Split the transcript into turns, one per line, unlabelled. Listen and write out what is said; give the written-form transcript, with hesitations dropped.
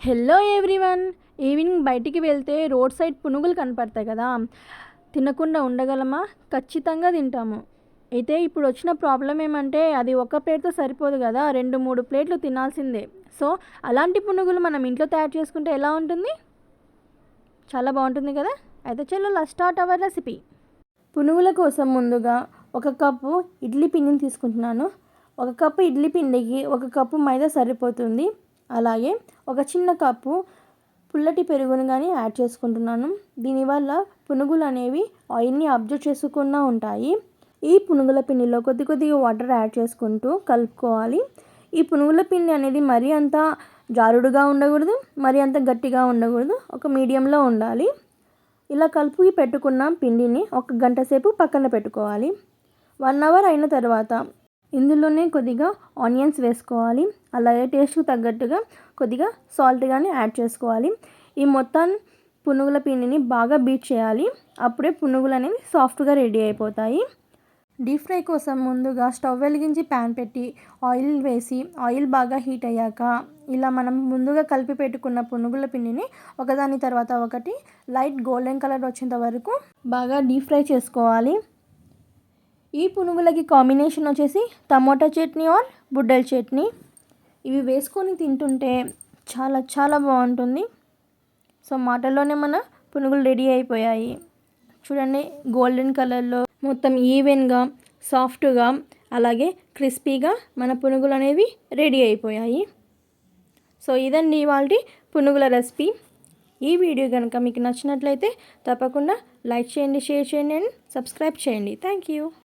Hello everyone. Evening బయటికి వెళ్తే road side పునుగులు కనపడతాయి కదా, తినకుండా ఉండగలమా? ఖచ్చితంగా తింటాము. అయితే ఇప్పుడు వచ్చిన ప్రాబ్లం ఏమంటే అది ఒక ప్లేట్తో సరిపోదు కదా, 2-3 ప్లేట్లు తినాల్సిందే. సో అలాంటి పునుగులు మనం ఇంట్లో తయారు చేసుకుంటే ఎలా ఉంటుంది? చాలా బాగుంటుంది కదా. అయితే చలో లెట్స్ స్టార్ట్ అవర్ రెసిపీ. పునుగుల కోసం ముందుగా 1 కప్పు ఇడ్లీ పిండిని తీసుకుంటున్నాను. 1 కప్పు ఇడ్లీ పిండికి 1 కప్పు మైదా సరిపోతుంది. అలాగే ఒక చిన్న కప్పు పుల్లటి పెరుగును కానీ యాడ్ చేసుకుంటున్నాను. దీనివల్ల పునుగులు అనేవి ఆయిల్ని అబ్జర్వ్ చేసుకుండా ఉంటాయి. ఈ పునుగుల పిండిలో కొద్దిగా వాటర్ యాడ్ చేసుకుంటూ కలుపుకోవాలి. ఈ పునుగుల పిండి అనేది మరీ అంత జారుడుగా ఉండకూడదు, మరీ అంత గట్టిగా ఉండకూడదు, ఒక మీడియంలో ఉండాలి. ఇలా కలిపి పెట్టుకున్న పిండిని 1 గంట సేపు పక్కన పెట్టుకోవాలి. 1 అవర్ అయిన తర్వాత ఇందులోనే కొద్దిగా ఆనియన్స్ వేసుకోవాలి. అలాగే టేస్ట్కి తగ్గట్టుగా కొద్దిగా సాల్ట్ కానీ యాడ్ చేసుకోవాలి. ఈ మొత్తం పునుగుల పిండిని బాగా బీట్ చేయాలి. అప్పుడే పునుగులు అనేవి సాఫ్ట్గా రెడీ అయిపోతాయి. డీప్ ఫ్రై కోసం ముందుగా స్టవ్ వెలిగించి ప్యాన్ పెట్టి ఆయిల్ వేసి, ఆయిల్ బాగా హీట్ అయ్యాక ఇలా మనం ముందుగా కలిపి పెట్టుకున్న పునుగుల పిండిని ఒకదాని తర్వాత ఒకటి లైట్ గోల్డెన్ కలర్ వచ్చేంత వరకు బాగా డీప్ ఫ్రై చేసుకోవాలి. ఈ పునుగులకి కాంబినేషన్ వచ్చేసి టమోటా చట్నీ ఆర్ బుడ్డల చట్నీ. ఇవి వేసుకొని తింటుంటే చాలా చాలా బాగుంటుంది. సో మాటల్లోనే మన పునుగులు రెడీ అయిపోయాయి. చూడండి, గోల్డెన్ కలర్లో మొత్తం ఈవెన్గా, సాఫ్ట్గా, అలాగే క్రిస్పీగా మన పునుగులు అనేవి రెడీ అయిపోయాయి. సో ఇదండి ఇవాల్టి పునుగుల రెసిపీ. ఈ వీడియో కనుక మీకు నచ్చినట్లయితే తప్పకుండా లైక్ చేయండి, షేర్ చేయండి అండ్ సబ్స్క్రైబ్ చేయండి. Thank you.